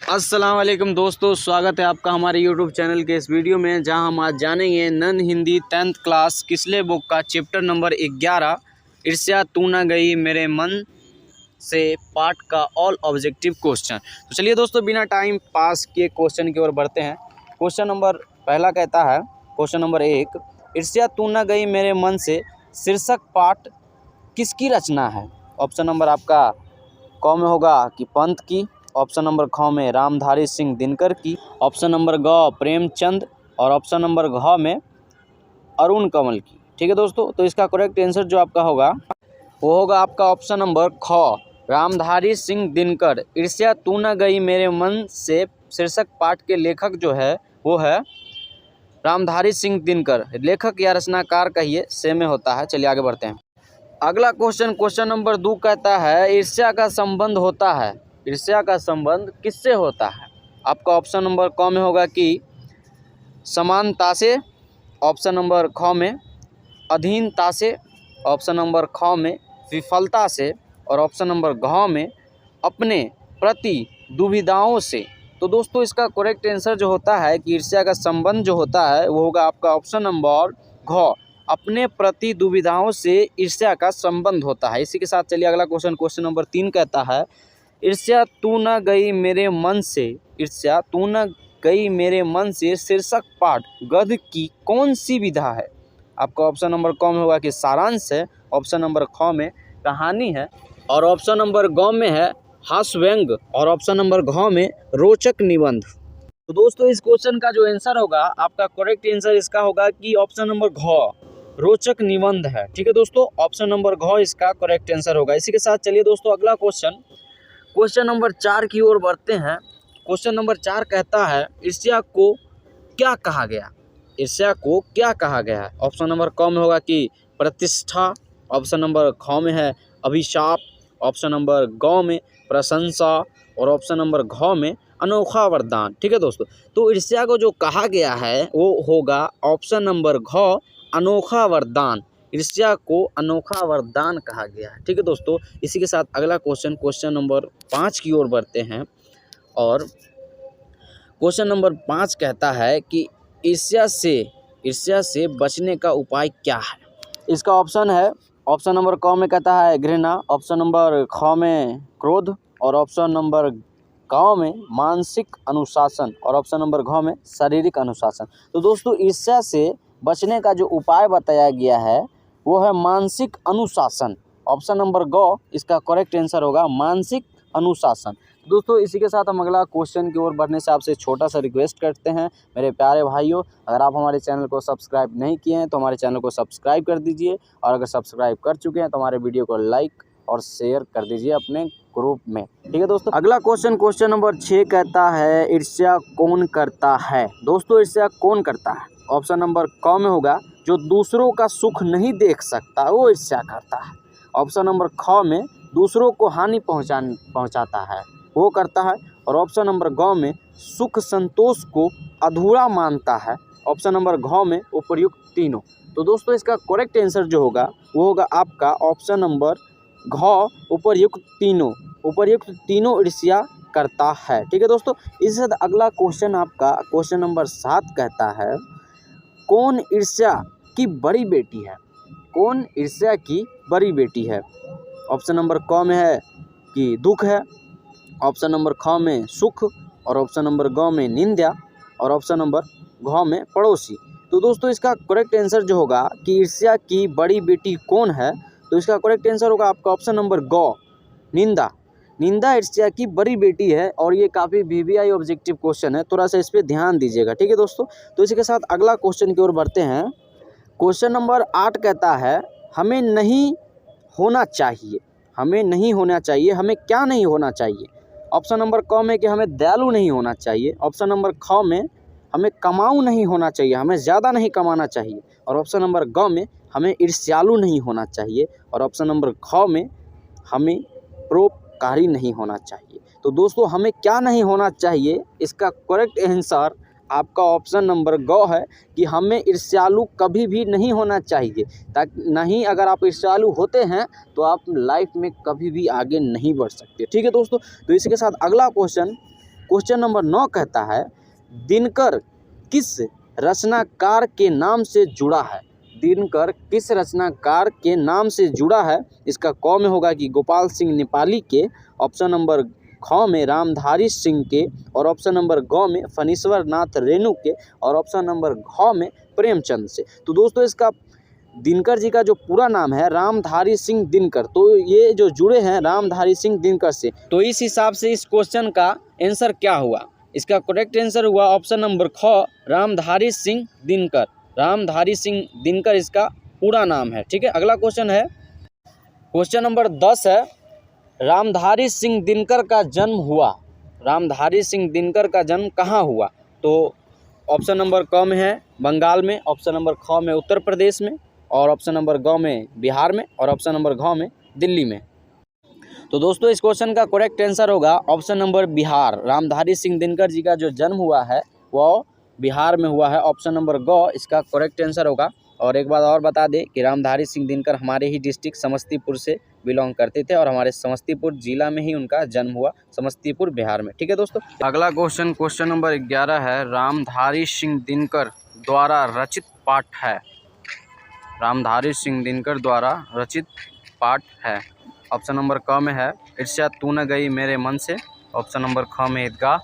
अस्सलाम वालेकुम दोस्तों, स्वागत है आपका हमारे YouTube चैनल के इस वीडियो में, जहां हम आज जानेंगे नन हिंदी 10th क्लास किसले बुक का चैप्टर नंबर 11 ईर्ष्या तू न गई मेरे मन से पार्ट का ऑल ऑब्जेक्टिव क्वेश्चन। तो चलिए दोस्तों, बिना टाइम पास किए क्वेश्चन की ओर बढ़ते हैं। क्वेश्चन नंबर पहला कहता है, क्वेश्चन नंबर 1, ईर्ष्या तू न गई मेरे मन से शीर्षक पाठ किसकी रचना है? ऑप्शन नंबर आपका क में होगा कि पंत की, ऑप्शन नंबर ख में रामधारी सिंह दिनकर की, ऑप्शन नंबर ग प्रेमचंद और ऑप्शन नंबर घ में अरुण कमल की। ठीक है दोस्तों, तो इसका करेक्ट आंसर जो आपका होगा वो होगा आपका ऑप्शन नंबर ख रामधारी सिंह दिनकर। ईर्ष्या तू न गई मेरे मन से शीर्षक पाठ के लेखक जो है वो है रामधारी सिंह दिनकर। लेखक या रचनाकार कहिए, सेम में होता है। चलिए आगे बढ़ते हैं। अगला क्वेश्चन, क्वेश्चन नंबर 2 कहता है, ईर्ष्या का संबंध होता है, ईर्ष्या का संबंध किससे होता है? आपका ऑप्शन नंबर क में होगा कि समानता से, ऑप्शन नंबर ख में अधीनता से, ऑप्शन नंबर ख में विफलता से और ऑप्शन नंबर घ में अपने प्रति दुविधाओं से। तो दोस्तों इसका करेक्ट आंसर जो होता है कि ईर्ष्या का संबंध जो होता है वो होगा आपका ऑप्शन नंबर घ, अपने प्रति दुविधाओं से ईर्ष्या का संबंध होता है। इसी के साथ चलिए अगला क्वेश्चन, क्वेश्चन नंबर 3 कहता है, ईर्ष्या तू न गई मेरे मन से, ईर्ष्या तू न गई मेरे मन से शीर्षक पाठ गद्य की कौन सी विधा है? आपका ऑप्शन नंबर क में होगा कि सारांश है, ऑप्शन नंबर ख में कहानी है और ऑप्शन नंबर ग में है हास्य व्यंग और ऑप्शन नंबर घ में रोचक निबंध। तो दोस्तों इस क्वेश्चन का जो आंसर होगा, आपका करेक्ट आंसर इसका होगा कि ऑप्शन नंबर घ रोचक निबंध है। ठीक है दोस्तों, ऑप्शन नंबर घ इसका करेक्ट आंसर होगा। इसी के साथ चलिए दोस्तों अगला क्वेश्चन, क्वेश्चन नंबर 4 की ओर बढ़ते हैं। क्वेश्चन नंबर 4 कहता है, ईर्ष्या को क्या कहा गया? ईर्ष्या को क्या कहा गया है? ऑप्शन नंबर क में होगा कि प्रतिष्ठा, ऑप्शन नंबर ख में है अभिशाप, ऑप्शन नंबर ग में प्रशंसा और ऑप्शन नंबर घ में अनोखा वरदान। ठीक है दोस्तों, तो ईर्ष्या को जो कहा गया है वो होगा ऑप्शन नंबर घ अनोखा वरदान। ईर्ष्या को अनोखा वरदान कहा गया है। ठीक है दोस्तों, इसी के साथ अगला क्वेश्चन, क्वेश्चन नंबर 5 की ओर बढ़ते हैं और क्वेश्चन नंबर 5 कहता है कि ईर्ष्या से बचने का उपाय क्या है? इसका ऑप्शन है, ऑप्शन नंबर क में कहता है घृणा, ऑप्शन नंबर ख में क्रोध और ऑप्शन नंबर ग में मानसिक अनुशासन और ऑप्शन नंबर घ में शारीरिक अनुशासन। तो दोस्तों ईर्ष्या से बचने का जो उपाय बताया गया है वो है मानसिक अनुशासन। ऑप्शन नंबर ग इसका करेक्ट आंसर होगा मानसिक अनुशासन। दोस्तों इसी के साथ हम अगला क्वेश्चन की ओर बढ़ने से आपसे छोटा सा रिक्वेस्ट करते हैं, मेरे प्यारे भाइयों, अगर आप हमारे चैनल को सब्सक्राइब नहीं किए हैं तो हमारे चैनल को सब्सक्राइब कर दीजिए और अगर सब्सक्राइब कर चुके हैं तो हमारे वीडियो को लाइक और शेयर कर दीजिए अपने ग्रुप में। ठीक है दोस्तों, अगला क्वेश्चन, क्वेश्चन नंबर 6 कहता है, ईर्ष्या कौन करता है? दोस्तों ईर्ष्या कौन करता है? ऑप्शन नंबर क में होगा जो दूसरों का सुख नहीं देख सकता वो ईर्ष्या करता है, ऑप्शन नंबर ख में दूसरों को हानि पहुंचाता है वो करता है और ऑप्शन नंबर ग में सुख संतोष को अधूरा मानता है, ऑप्शन नंबर घ में उपर्युक्त तीनों। तो दोस्तों इसका करेक्ट आंसर जो होगा वो होगा आपका ऑप्शन नंबर घ उपर्युक्त तीनों ईर्ष्या करता है। ठीक है दोस्तों, इसके साथ अगला क्वेश्चन आपका क्वेश्चन नंबर 7 कहता है, कौन ईर्ष्या की बड़ी बेटी है? कौन ईर्ष्या की बड़ी बेटी है? ऑप्शन नंबर क में है कि दुख है, ऑप्शन नंबर ख में सुख और ऑप्शन नंबर ग में निंदा और ऑप्शन नंबर घ में पड़ोसी। तो दोस्तों इसका करेक्ट आंसर जो होगा कि ईर्ष्या की बड़ी बेटी कौन है, तो इसका करेक्ट आंसर होगा आपका ऑप्शन नंबर ग निंदा। निंदा ईर्ष्या की बड़ी बेटी है और ये काफ़ी वीवीआई ऑब्जेक्टिव क्वेश्चन है, थोड़ा सा इस पर ध्यान दीजिएगा। ठीक है दोस्तों, तो इसी के साथ अगला क्वेश्चन की ओर बढ़ते हैं। क्वेश्चन नंबर 8 कहता है, हमें नहीं होना चाहिए, हमें नहीं होना चाहिए, हमें क्या नहीं होना चाहिए? ऑप्शन नंबर क में कि हमें दयालु नहीं होना चाहिए, ऑप्शन नंबर ख में हमें कमाऊ नहीं होना चाहिए, हमें ज़्यादा नहीं कमाना चाहिए और ऑप्शन नंबर ग में हमें ईर्ष्यालु नहीं होना चाहिए और ऑप्शन नंबर ख में हमें परोपकारी नहीं होना चाहिए। तो दोस्तों हमें क्या नहीं होना चाहिए, इसका करेक्ट आंसर आपका ऑप्शन नंबर ग है कि हमें ईर्ष्यालु कभी भी नहीं होना चाहिए, ताकि नहीं अगर आप ईर्ष्यालु होते हैं तो आप लाइफ में कभी भी आगे नहीं बढ़ सकते। ठीक है दोस्तों, तो इसी के साथ अगला क्वेश्चन क्वेश्चन नंबर 9 कहता है दिनकर किस रचनाकार के नाम से जुड़ा है। दिनकर किस रचनाकार के नाम से जुड़ा है। इसका क में होगा कि गोपाल सिंह नेपाली के, ऑप्शन नंबर ख में रामधारी सिंह के, और ऑप्शन नंबर ग में फणीश्वर नाथ रेणु के, और ऑप्शन नंबर घ में प्रेमचंद से। तो दोस्तों इसका दिनकर जी का जो पूरा नाम है रामधारी सिंह दिनकर, तो ये जो जुड़े हैं रामधारी सिंह दिनकर से। तो इस हिसाब से इस क्वेश्चन का आंसर क्या हुआ। इसका करेक्ट आंसर हुआ ऑप्शन नंबर ख रामधारी सिंह दिनकर। रामधारी सिंह दिनकर इसका पूरा नाम है। ठीक है, अगला क्वेश्चन है क्वेश्चन नंबर 10 है रामधारी सिंह दिनकर का जन्म हुआ। रामधारी सिंह दिनकर का जन्म कहाँ हुआ। तो ऑप्शन नंबर क में है बंगाल में, ऑप्शन नंबर ख में उत्तर प्रदेश में, और ऑप्शन नंबर ग में बिहार में, और ऑप्शन नंबर घ में दिल्ली में। तो दोस्तों इस क्वेश्चन का करेक्ट आंसर होगा ऑप्शन नंबर बिहार। रामधारी सिंह दिनकर जी का जो जन्म हुआ है वो बिहार में हुआ है। ऑप्शन नंबर ग इसका करेक्ट आंसर होगा। और एक बात और बता दें कि रामधारी सिंह दिनकर हमारे ही डिस्ट्रिक्ट समस्तीपुर से बिलोंग करते थे और हमारे समस्तीपुर जिला में ही उनका जन्म हुआ, समस्तीपुर बिहार में। ठीक है दोस्तों, अगला क्वेश्चन नंबर 11 है रामधारी सिंह दिनकर द्वारा रचित पाठ है। रामधारी सिंह दिनकर द्वारा रचित पाठ है। ऑप्शन नंबर क में है ईर्ष्या तू न गई मेरे मन से, ऑप्शन नंबर ख में ईदगाह,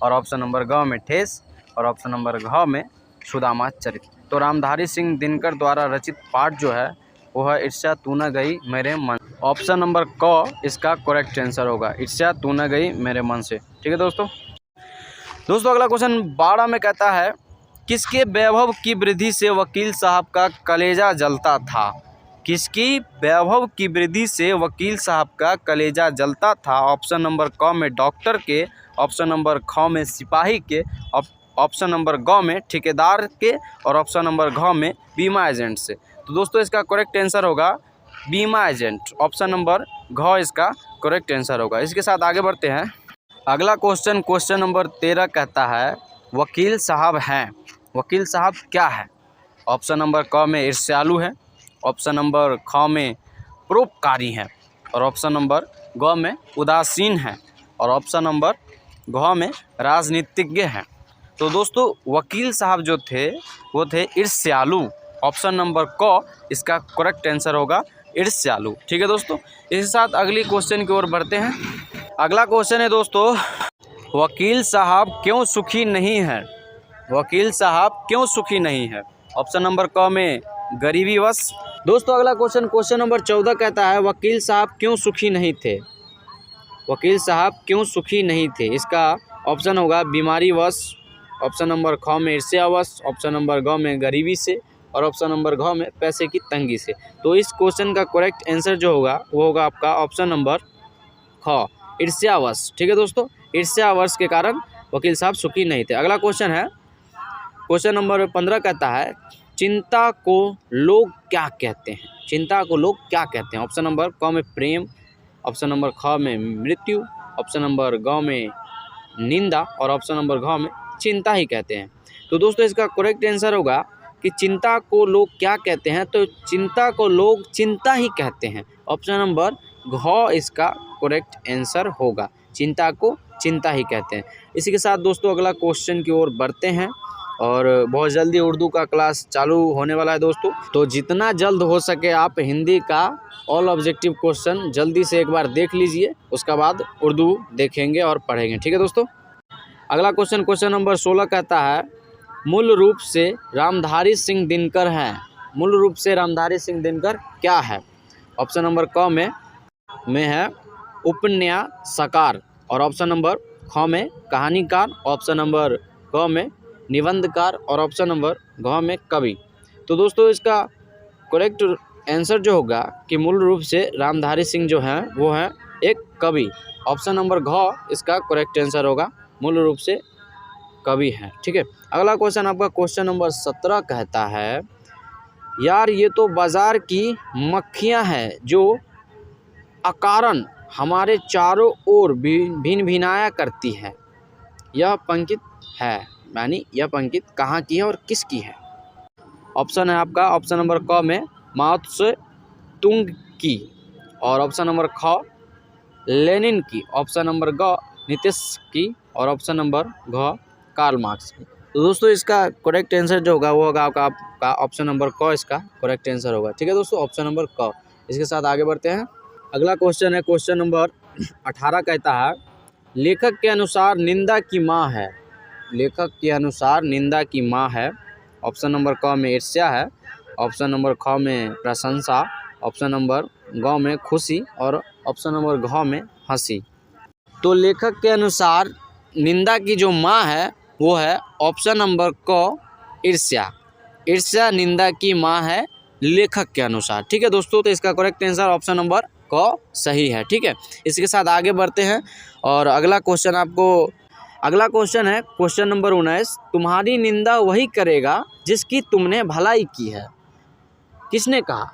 और ऑप्शन नंबर ग में ठेस, और ऑप्शन नंबर घ में सुदामा चरित। तो रामधारी सिंह दिनकर द्वारा रचित पाठ जो है वो है ईर्ष्या तू न गई मेरे मन। ऑप्शन नंबर क इसका करेक्ट आंसर होगा, ईर्ष्या तू न गई मेरे मन से। ठीक है दोस्तों अगला क्वेश्चन 12 में कहता है किसके वैभव की वृद्धि से वकील साहब का कलेजा जलता था। किसकी वैभव की वृद्धि से वकील साहब का कलेजा जलता था। ऑप्शन नंबर क में डॉक्टर के, ऑप्शन नंबर ख में सिपाही के, ऑप्शन नंबर ग में ठेकेदार के, और ऑप्शन नंबर घ में बीमा एजेंट से। तो दोस्तों इसका करेक्ट आंसर होगा बीमा एजेंट। ऑप्शन नंबर घ इसका करेक्ट आंसर होगा। इसके साथ आगे बढ़ते हैं। अगला क्वेश्चन नंबर 13 कहता है वकील साहब हैं। वकील साहब क्या है। ऑप्शन नंबर क में ईर्ष्यालु है, ऑप्शन नंबर ख में परोपकारी है, और ऑप्शन नंबर ग में उदासीन है, और ऑप्शन नंबर घ में राजनीतिज्ञ हैं। तो दोस्तों वकील साहब जो थे वो थे ईर्ष्यालु। ऑप्शन नंबर क इसका करेक्ट आंसर होगा ईर्ष्यालु। ठीक है दोस्तों, इसके साथ अगली क्वेश्चन की ओर बढ़ते हैं। अगला क्वेश्चन है दोस्तों वकील साहब क्यों सुखी नहीं है। वकील साहब क्यों सुखी नहीं है। ऑप्शन नंबर क में गरीबीवश। दोस्तों अगला क्वेश्चन नंबर 14 कहता है वकील साहब क्यों सुखी नहीं थे। वकील साहब क्यों सुखी नहीं थे। इसका ऑप्शन होगा बीमारीवश, ऑप्शन नंबर ख में ईर्ष्यावश, ऑप्शन नंबर ग में गरीबी से, और ऑप्शन नंबर घ में पैसे की तंगी से। तो इस क्वेश्चन का करेक्ट आंसर जो होगा वो होगा आपका ऑप्शन नंबर ख ईर्ष्यावश। ठीक है दोस्तों, ईर्ष्यावश के कारण वकील साहब सुखी नहीं थे। अगला क्वेश्चन है क्वेश्चन नंबर 15 कहता है चिंता को लोग क्या कहते हैं। चिंता को लोग क्या कहते हैं। ऑप्शन नंबर क में प्रेम, ऑप्शन नंबर ख में मृत्यु, ऑप्शन नंबर ग में निंदा, और ऑप्शन नंबर घ में चिंता ही कहते हैं। तो दोस्तों इसका करेक्ट आंसर होगा कि चिंता को लोग क्या कहते हैं। तो चिंता को लोग चिंता ही कहते हैं। ऑप्शन नंबर घ इसका करेक्ट आंसर होगा, चिंता को चिंता ही कहते हैं। इसी के साथ दोस्तों अगला क्वेश्चन की ओर बढ़ते हैं और बहुत जल्दी उर्दू का क्लास चालू होने वाला है दोस्तों। तो जितना जल्द हो सके आप हिंदी का ऑल ऑब्जेक्टिव क्वेश्चन जल्दी से एक बार देख लीजिए, उसका बाद उर्दू देखेंगे और पढ़ेंगे। ठीक है दोस्तों, अगला क्वेश्चन नंबर 16 कहता है मूल रूप से रामधारी सिंह दिनकर हैं। मूल रूप से रामधारी सिंह दिनकर क्या है। ऑप्शन नंबर क में है उपन्यासकार, और ऑप्शन नंबर ख में कहानीकार, ऑप्शन नंबर ग में निबंधकार, और ऑप्शन नंबर घ में कवि। तो दोस्तों इसका करेक्ट आंसर जो होगा कि मूल रूप से रामधारी सिंह जो हैं वो हैं एक कवि। ऑप्शन नंबर घ इसका करेक्ट आंसर होगा, मूल रूप से कवि हैं। ठीक है, अगला क्वेश्चन आपका क्वेश्चन नंबर 17 कहता है यार ये तो बाजार की मक्खियां हैं जो अकारण हमारे चारों ओर भिन भिनाया करती है। यह पंक्ति है, यानी यह पंक्ति कहाँ की है और किसकी है। ऑप्शन है आपका ऑप्शन नंबर क में माओ से तुंग की, और ऑप्शन नंबर ख लेनिन की, ऑप्शन नंबर ग नीतीश की, और ऑप्शन नंबर घ कार्ल मार्क्स। तो दोस्तों इसका करेक्ट आंसर जो होगा वो होगा आपका ऑप्शन नंबर क इसका करेक्ट आंसर होगा। ठीक है दोस्तों, ऑप्शन नंबर क। इसके साथ आगे बढ़ते हैं। अगला क्वेश्चन है क्वेश्चन नंबर 18 कहता है लेखक के अनुसार निंदा की माँ है। लेखक के अनुसार निंदा की माँ है। ऑप्शन नंबर क में ईर्ष्या है, ऑप्शन नंबर ख में प्रशंसा, ऑप्शन नंबर ग में खुशी और ऑप्शन नंबर घ में हंसी। तो लेखक के अनुसार निंदा की जो माँ है वो है ऑप्शन नंबर क ईर्ष्या। ईर्ष्या निंदा की माँ है लेखक के अनुसार। ठीक है दोस्तों, तो इसका करेक्ट आंसर ऑप्शन नंबर क सही है। ठीक है, इसके साथ आगे बढ़ते हैं और अगला क्वेश्चन है क्वेश्चन नंबर 19। तुम्हारी निंदा वही करेगा जिसकी तुमने भलाई की है। किसने कहा?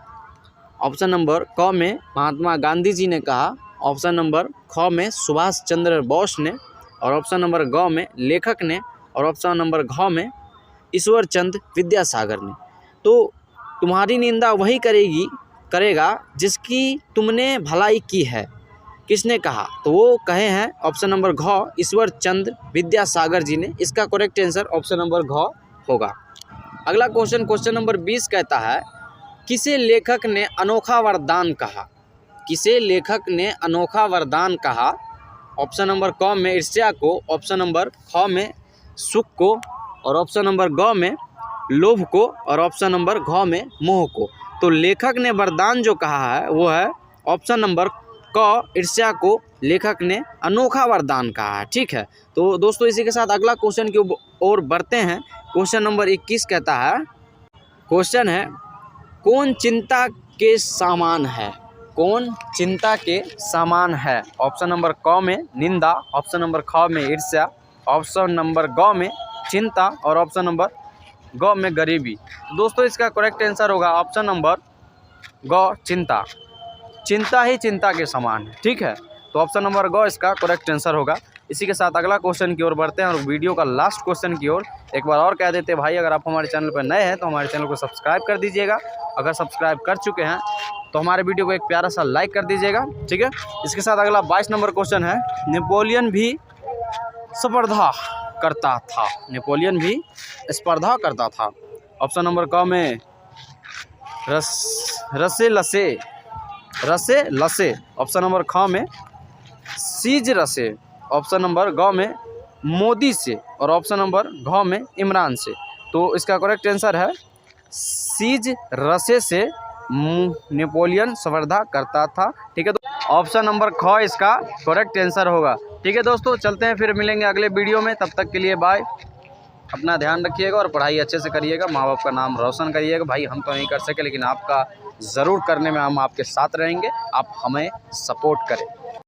ऑप्शन नंबर क में महात्मा गांधी जी ने कहा, ऑप्शन नंबर ख में सुभाष चंद्र बोस ने और ऑप्शन नंबर ग में लेखक ने और ऑप्शन नंबर घ में ईश्वर चंद्र विद्यासागर ने। तो तुम्हारी निंदा वही करेगा जिसकी तुमने भलाई की है। किसने कहा? तो वो कहे हैं ऑप्शन नंबर घ ईश्वर चंद्र विद्यासागर जी ने। इसका करेक्ट आंसर ऑप्शन नंबर घ होगा। अगला क्वेश्चन नंबर 20 कहता है किसे लेखक ने अनोखा वरदान कहा। किसे लेखक ने अनोखा वरदान कहा? ऑप्शन नंबर क में ईर्ष्या को, ऑप्शन नंबर ख में सुख को और ऑप्शन नंबर ग में लोभ को और ऑप्शन नंबर घ में मोह को। तो लेखक ने वरदान जो कहा है वो है ऑप्शन नंबर क ईर्ष्या को लेखक ने अनोखा वरदान कहा है। ठीक है, तो दोस्तों इसी के साथ अगला क्वेश्चन की ओर बढ़ते हैं। क्वेश्चन नंबर 21 कहता है क्वेश्चन है कौन चिंता के सामान है। कौन चिंता के सामान है? ऑप्शन नंबर क में निंदा, ऑप्शन नंबर ख में ईर्ष्या, ऑप्शन नंबर ग में चिंता और ऑप्शन नंबर ग में गरीबी। दोस्तों इसका करेक्ट आंसर होगा ऑप्शन नंबर ग चिंता। चिंता ही चिंता के समान है। ठीक है, तो ऑप्शन नंबर ग इसका करेक्ट आंसर होगा। इसी के साथ अगला क्वेश्चन की ओर बढ़ते हैं और वीडियो का लास्ट क्वेश्चन की ओर। एक बार और कह देते हैं भाई, अगर आप हमारे चैनल पर नए हैं तो हमारे चैनल को सब्सक्राइब कर दीजिएगा। अगर सब्सक्राइब कर चुके हैं तो हमारे वीडियो को एक प्यारा सा लाइक कर दीजिएगा। ठीक है, इसके साथ अगला 22 नंबर क्वेश्चन है नेपोलियन भी स्पर्धा करता था। नेपोलियन भी स्पर्धा करता था। ऑप्शन नंबर क में रसे लसे, ऑप्शन नंबर ख में सीज रसे, ऑप्शन नंबर ग में मोदी से और ऑप्शन नंबर घ में इमरान से। तो इसका करेक्ट आंसर है सीज रसे से नेपोलियन स्पर्धा करता था। ठीक है, तो ऑप्शन नंबर ख इसका करेक्ट आंसर होगा। ठीक है दोस्तों, चलते हैं, फिर मिलेंगे अगले वीडियो में। तब तक के लिए बाय। अपना ध्यान रखिएगा और पढ़ाई अच्छे से करिएगा। माँ बाप का नाम रोशन करिएगा। भाई हम तो नहीं कर सके लेकिन आपका ज़रूर करने में हम आपके साथ रहेंगे। आप हमें सपोर्ट करें।